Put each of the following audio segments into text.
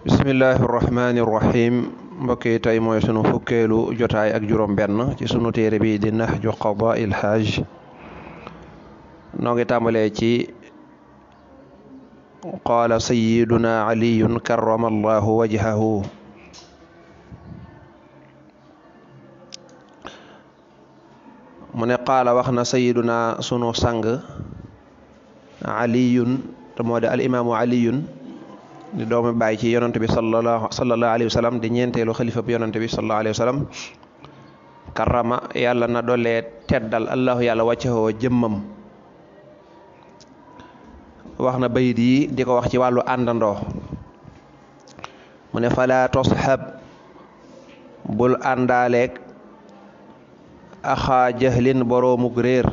bismillahi irrahmani irrahim mbokk yi tey mooy sunu fukkeelu jotaay ak juróom benn ci sunu téere bi di Nahju Qadaa'il Haaj noo ngi tàmbalee ci qaala sayyiduna aliyun karrama allahu wajhahu mu ne qaala wax na sayyiduna sunu sang aliyun te moo di al imaamu aliyun di doomu baay ci yonent bi sallallahu alayhi wa sallam di ñeenteelu xalifa bi yonent bi sallallahu alayhi wa sallam karrama yàlla na dolee teddal allahu yàlla wàccewoo jëmmam wax na bayit yi di ko wax ci wàllu àndandoo mu ne fala toshab bul àndaaleeg axaa jahlin boroomuk réer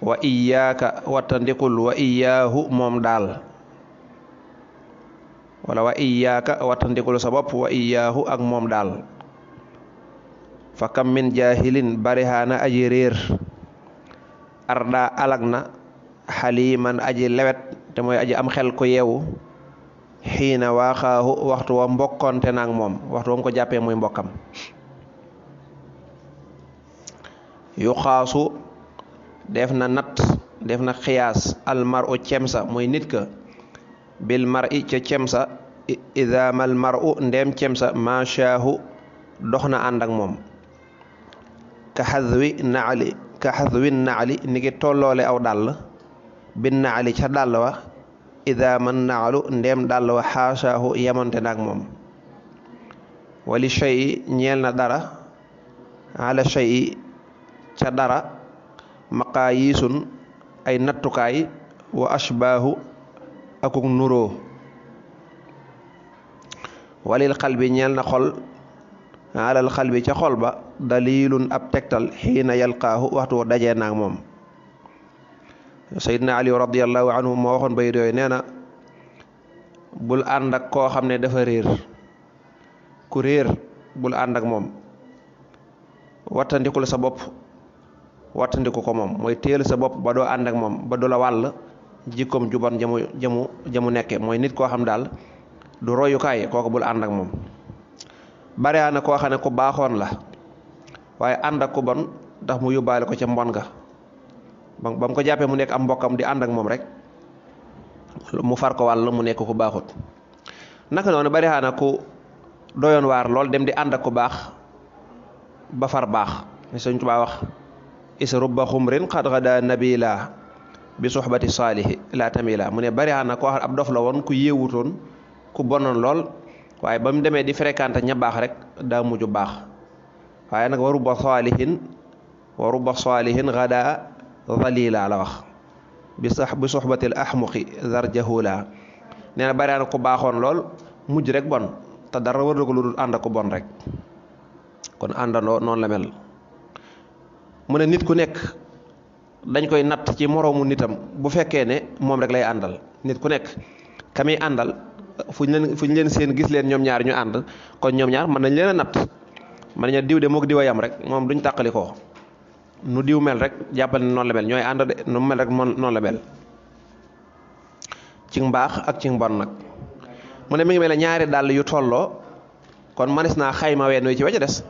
wa iyaaka wattandikul wa iyaahu moom daal wala wa iyaaka wattandikul sa bopp wa iyaahu ak moom daal fa kam min jaahilin barihaana aji réer arda alag na xaliman aji lewet te mooy aji am xel ku yeewu xiina waaxaahu waxtu wa mbokkonte naag moom waxtu wa mu ko jàppee muy mbokkam yu xaasu def na natt def na xiyaas almaru cemsa muy nit ka bil mar'i ca cemsa idaamal mar'u ndem cemsa mashaahu dox na ànd ak moom ka xadwi naali ni ngi tolloole aw dàll bin naali ca dàll wa idaaman naalu ndem dàll wa xaashaahu yamonte na ak moom wali shay ñeel na dara ala shay ca dara maqaayisun ay nattukaay wa ashbaahu akuk nuroo walil xalbi ñeel na xol alal xalbi ca xol ba dalilun ab tegtal xiina yalqaahu waxtu dajee naag moom Seydina Ali radiyallahu anhu moo waxoon bayit yooyu nee na bul ànd ak koo xam ne dafa réer ku réer bul ànd ak moom wattandikul sa bopp wattandiku ko moom mooy téel sa bopp ba doo ànd ak moom ba du la wàll jikkoom ju bon jamu nekke mooy nit koo xam daal du royukaay kooku bul ànd ak moom bare na koo xam ne ku baaxoon la waaye ànd ak ku bon ndax mu yóbbaale ko ca mbon ga ba mu ko jàppee mu nekk am mbokkam di ànd ak moom rek mu far ko wàll mu nekk ku baaxut naka noonu bare na ku doyoon waar lool dem di ànd ak ku baax ba far baax ni Sëñ Tuubaa wax is rubba xumrin xad xada nabila bi soxbati saalihi la tamila mu ne bari na koo xam ab dof la woon ku yéewutoon ku bonoon lool waaye ba mu demee di fréquenté ña baax rek daa mujj baax waaye nag wa rubba saalihin gada zalila la wax bi soxbatil ahmuqi zarjahula nee na bari na ku baaxoon lool mujj rek bon te dara war na ko lu dul ànd ak ku bon rek kon àndandoo noonu la mel mu ne nit ku nekk dañ koy natt ci moroomu nitam bu fekkee ne moom rek lay àndal nit ku nekk ka muy àndal fu ñu leen seen gis leen ñoom ñaar ñu ànd kon ñoom ñaar mën nañ leen a natt mën nañu diw de mook diw a yam rek moom duñ tàqali ko nu diw mel rek jàppal ne noonu la mel ñooy ànd de nu mel rek noonu la mel ci mbaax ak ci mbon nag mu ne mi ngi mel ne ñaari dàll yu tolloo kon manis naa xayma wenn wi ci wa ca des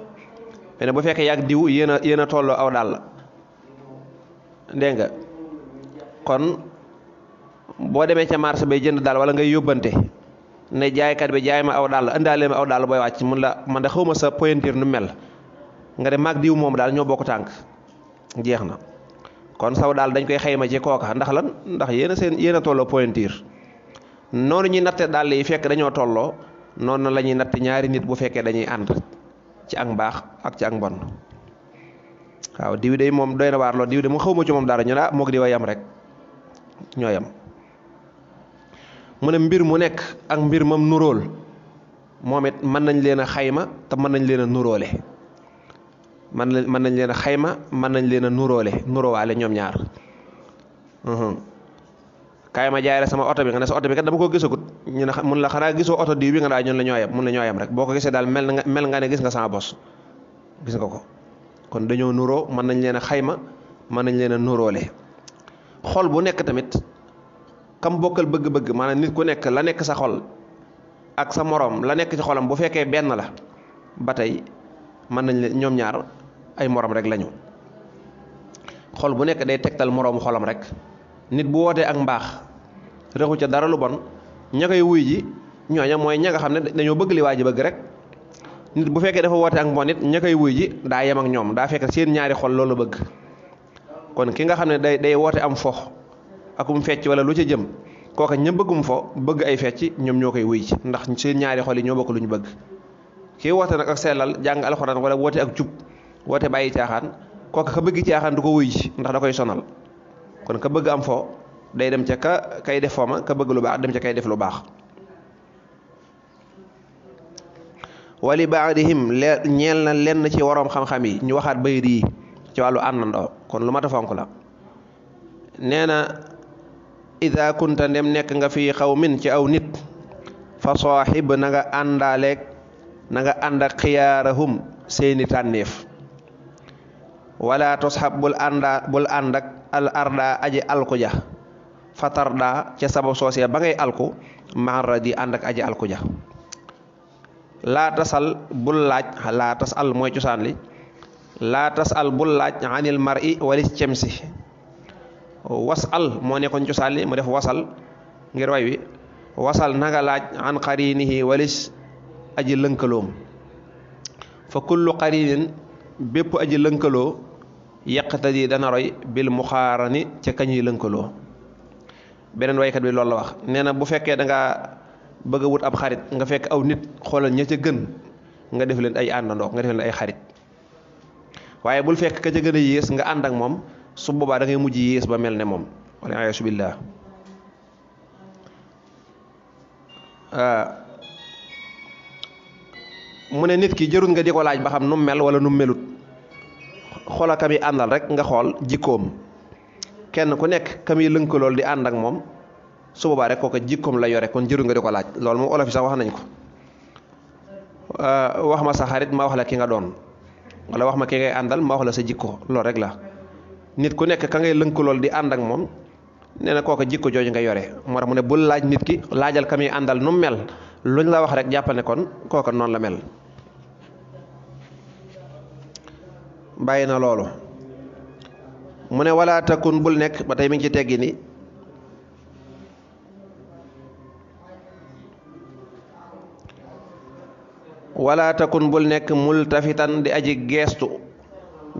mais bu fekkee yàgg diw yéen a tolloo aw dàll dégg nga kon boo demee ca marché bay jënd daal wala ngay yóbbante ne jaaykat bi jaay ma aw dàll indaale ma aw dàll booy wàcc mun la man de xawma sa pointure nu mel nga de maag diw moom daal ñoo bokk tànk jeex na kon saw daal dañ koy xayma ci kooka ndax lan ndax yéen a tolloo pointure noonu ñuy natte dàll yi fekk dañoo tolloo noonu la ñuy natt ñaari nit bu fekkee dañuy ànd ci ak mbaax ak ci ak mbon waaw diw de moom doy na waar lool diw de mu xawma ci moom dara ñu la moog di wa yam rek ñoo yam mu ne mbir mu nekk ak mbir mam nuróol moom it mën nañ leen a xayma te mën nañ leen a nuróole mën nañ leen a xayma mën nañ leen a nuróowaale ñoom ñaar kaay ma jaay la sama oto bi nga ne sa oto bi kat dama ko gisagut ñu ne mun la xanaa gisoo oto diw bi nga daa ñun la ñooyam mun la ñooyam rek boo ko gisee daal mel nga ne gis nga sama bos gis nga ko kon dañoo nuroo mën nañ leen a xayma mën nañ leen a nuróole xol bu nekk tamit kam bokkal bëgg-bëgg maanaam nit ku nekk la nekk sa xol ak sa moroom la nekk ci xolam bu fekkee benn la ba tey mën nañ leen ñoom ñaar ay morom rek lañu. xol bu nekk day tegtal moroomu xolam rek. nit bu wootee ak mbaax rexu ca dara lu bon ña koy wuy ji ñooña mooy ña nga xam ne dañoo bëgg li waa ji bëgg rek. nit bu fekkee dafa woote ak mbon it ña koy wuy ji daa yem ak ñoom daa fekk seen ñaari xol loolu bëgg. kon ki nga xam ne day woote am fo akum fecc wala lu ca jëm kooka ña bëggum fo bëgg ay fecc ñoom ñoo koy wuy ji ndax seen ñaari xol yi ñoo bokk lu ñu bëgg. kii woote nag ak sellal jàng alxuraan wala woote ak jub woote bàyyi caaxaan kooka ka bëgg caaxaan du ko wuy ji ndax da koy sonal. kon ka bëgg am fo day dem ca kay def fo ma ka bëgg lu baax dem ca kay def lu baax. wali baadihim ñeel na lenn ci waroom xam-xam yi ñu waxaat bayit yi ci wàllu àndandoo kon lu mat a fonk la. nee na ida kunta ndem nekk nga fi xawmin ci aw nit fa saaxib na nga àndaaleeg na nga ànd ak xiyaarahum seeni tànneef. wala tosxab bul ànd ak al arda aji alku ja fatarda ca sabab soosee ba ngay alku maara di ànd ak aji alku ja. laa tasal bul laaj laa tasal mooy cosaan li laa tasal bul laaj anil mar'i walis cemsi wasal moo nekkoon cosaan li mu def wasal ngir way wi wasal nanga laaj an qarinihi walis aji lënkaloom fa kullu qarinin bépp aji lënkaloo yaqtadi dana roy bil muxaarani ca kañuy lënkaloo. beneen waykat bi loolu la wax nee na bu fekkee da nga bëgg a wut ab xarit nga fekk aw nit xoolal ña ca gën nga def leen ay àndandoo nga def leen ay xarit waaye bul fekk ka ca gën a yées nga ànd ak moom su boobaa da ngay mujj yées ba mel ne moom wala ayaasu billaah. mu ne nit ki jërul nga di ko laaj ba xam nu mel wala nu melut xoola ka muy àndal rek nga xool jikkoom kenn ku nekk ka muy lënkalool di ànd ak moom su boobaa rek kooka jikkoom la yore kon jërul nga di ko laaj loolu moom olof yi sax wax nañ ko. wax ma sa xarit ma wax la ki nga doon wala wax ma ki ngay àndal ma wax la sa jikko loolu rek la nit ku nekk ka ngay lënkalool di ànd ak moom nee na kooka jikko jooju nga yore moo tax mu ne bul laaj nit ki laajal ka muy àndal nu mel luñ la wax rek jàppal ne kon kooka noonu la mel. bàyyi na loolu mu ne wala takun bul nekk ba tey mi ngi ci teggi ni wala takun bul nekk multafitan di aji geestu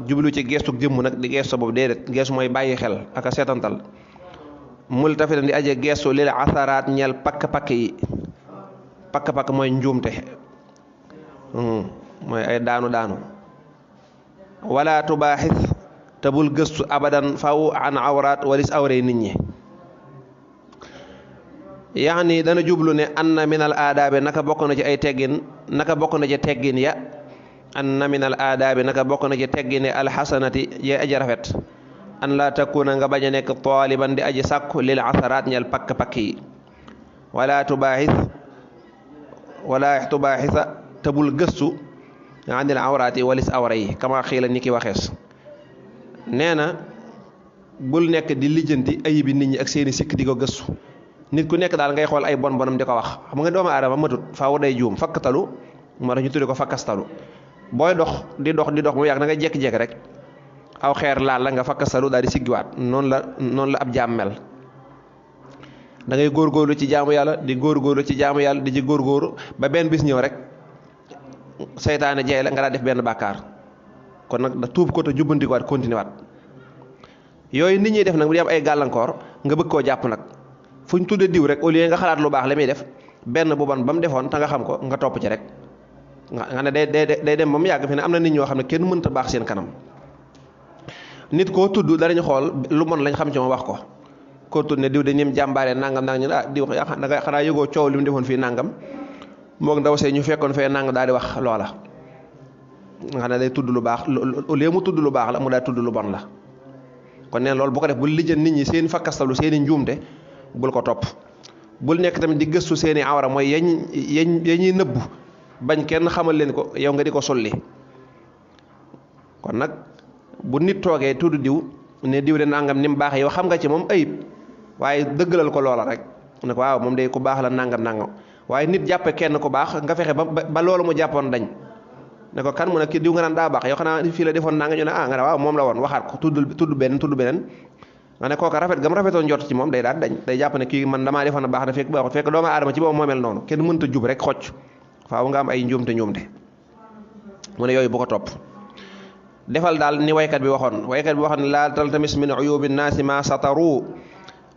jublu ci geestu jëmm nag di geestu boobu déedéet geestu mooy bàyyi xel ak a seetantal multafitan di aji geestu lil asaraat ñeel pakk-pakk yi pakk-pakk mooy njuumte mooy ay daanu wala tubaaxis te bul gëstu abadan faw an awraat walis awrey nit ñi yaani dana jublu ne anna minal aadaabi naka bokk na ci ay teggin naka bokk na ci teggin ya anna minal aadaabi naka bokk na ci teggin ya alxasanati ya aji rafet an laa takuna nga bañ a nekk taaliban di aji sàkku lil asaraat ñel pakk-pakk yi wala tubaaxisa te bul gëstu anil awraati walis awra yi kama xiila ni ki waxees nee na bul nekk di lijjanti ayibi nit ñi ak seeni sikk di ko gëstu nit ku nekk daal ngay xool ay bon bonam di ko wax xam nga doomu aadama matut faaw day juum fakkastalu moo tax ñu tudde ko fakkastalu booy dox di dox mu yàgg da nga jekki-jekki rek aw xeer laal la nga fakkastalu daal di siggiwaat noonu la ab jaam mel da ngay góorgóorlu ci jaamu yàlla di góorgóorlu ci jaamu yàlla di ci góorgóorlu ba benn bis ñëw rek seytaane jeey la nga daa def benn bàkkaar kon nag da tuub ko te jubbantikuwaat continué waat yooyu nit ñi def nag bu di am ay gàllankoor nga bëgg koo jàpp nag fu ñu tuddee diw rek au lieu nga xalaat lu baax la muy def benn bu bon ba mu defoon te nga xam ko nga topp ci rek nga ne day dem ba mu yàgg fi ne am na nit ñoo xam ne kenn mënta baax seen kanam nit koo tudd danañu xool lu bon lañ xam ci ma wax ko koo tudd ne diw de ñim jàmbaaree nangam ñu ne diw danga xanaa yëgoo coow li mu defoon fii nangam moog ndaw see ñu fekkoon fee nangam daal di wax loola nga xam ne day tudd lu baax au lieu mu tudd lu baax la mu daal tudd lu bon la kon neen loolu bu ko def bul lijjën nit ñi seen fakkastalu seen i njuumte bul ko topp bul nekk tamit di gëstu seen i awra mooy yañuy nëbbu bañ kenn xamal leen ko yow nga di ko solli kon nag bu nit toogee tudd diw ne diw de nangam ni mu baax yow xam nga ci moom ayib waaye dëggalal ko loola rek ne ko waaw moom de ku baax la nangam waaye nit jàppe kenn ku baax nga fexe ba loolu mu jàppoon dañ ne ko kan mu ne kii diw nga naan daa baax yow xanaa fii la defoon naa nga ñu ne nga ne waaw moom la woon waxaat ko tudd beneen nga ne kooka rafetoon njort ci moom day daal dañ day jàpp ne kii man damaa defoon na baax na fekk baaxut fekk doomu aadama ci boobu moo mel noonu kenn mënta jub rek xocc faaw nga am ay njuumte mu ne yooyu bu ko topp defal daal ni waykat bi waxoon ne laa taltamis min uyubi nnaasi ma sataru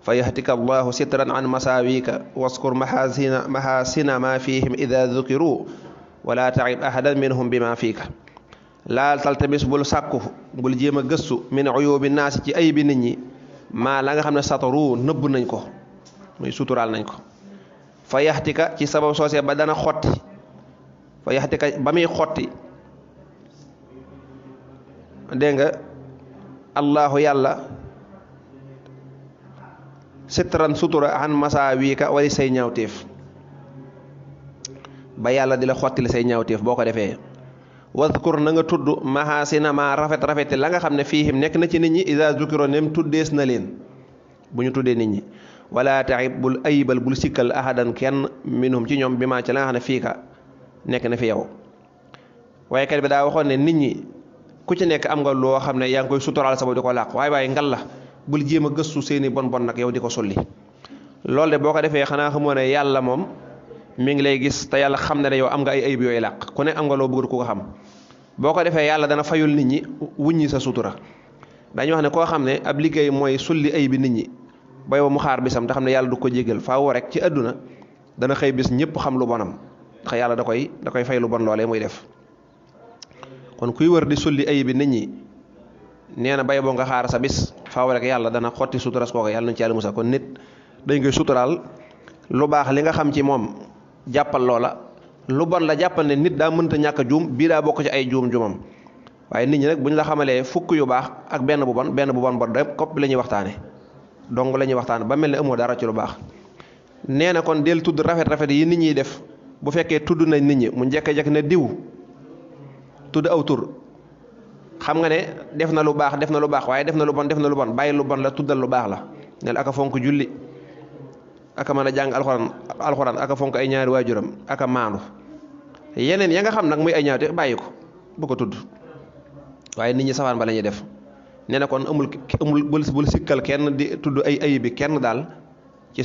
fa yahtika allahu sitran an masaawika waskur mahasina ma fihim ida dhukiru wala taib ahadan minhum bima fiika laa taltamis bul sàkku bul jéem a gëstu min uyubi naasi ci ayibi nit ñi maa la nga xam ne sataru nëbb nañ ko muy suturaal nañ ko fa yaxtika ci sabab soosee ba dana xotti fa yaxtika ba muy xotti dégg nga allahu yàlla sitran sutura an masaawika wali say ñaawteef ba yàlla di la xottili say ñaawteef boo ko defee wadkur na nga tudd mahasina ma rafeti la nga xam ne fiihim nekk na ci nit ñi ida zukiro nem tuddees na leen bu ñu tuddee nit ñi wala taxib bul ayibal bul sikkal ahadan kenn minhum ci ñoom bi maa ci la nga xam ne fii ka nekk na fi yow waaye kat bi daa waxoon ne nit ñi ku ci nekk am nga loo xam ne yaa ngi koy suturaal sa bopp di ko làq waaye ngal la bul jéem a gëstu seeni bon nag yow di ko sulli loolu de boo ko defee xanaa xamoo ne yàlla moom mi ngi lay gis te yàlla xam ne ne yow am nga ay ayib yooyu làq ku ne am nga loo bëgg ku ko xam boo ko defee yàlla dana fayul nit ñi wuññi sa sutura dañuy wax ne koo xam ne ab liggéey mooy sulli ayib bi nit ñi bay ba mu xaar bisam te xam ne yàlla du ko jégal faaw rek ci àdduna dana xëy bis ñëpp xam lu bonam ndax yàlla da koy fay lu bon loolee muy def kon kuy wër di sulli ayib bi nit ñi nee na bay boo nga xaar sa bis faaw rek yàlla dana xotti suturas kooku yàlla nañ ci yàlla musa kon nit dañ koy suturaal lu baax li nga xam ci moom jàppal loola lu bon la jàppal ne nit daa mënta ñàkk a juum bii daa bokk ci ay juumam waaye nit ñi nag bu ñu la xamalee fukk yu baax ak benn bu bon dem kopp la ñuy waxtaane dong la ñuy waxtaane ba mel ne amoo dara ci lu baax nee na kon del tudd rafet yi nit ñiy def bu fekkee tudd nañ nit ñi mu njëkk-jekk ne diw tudd aw tur xam nga ne def na lu baax waaye def na lu bon bàyyi lu bon la tuddal lu baax la nel aka fonk julli aka mën a jàng alxuraan aka fonk ay ñaari waajuram aka maandu yeneen ya nga xam nag muy ay ñaawte bàyyi ko bu ko tudd waaye nit ñi safaan ba la ñuy def nee na kon amul bul sikkal kenn di tudd ay ayib bi kenn daal ci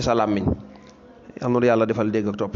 sa làmmiñ am na yàlla defal dégg ak topp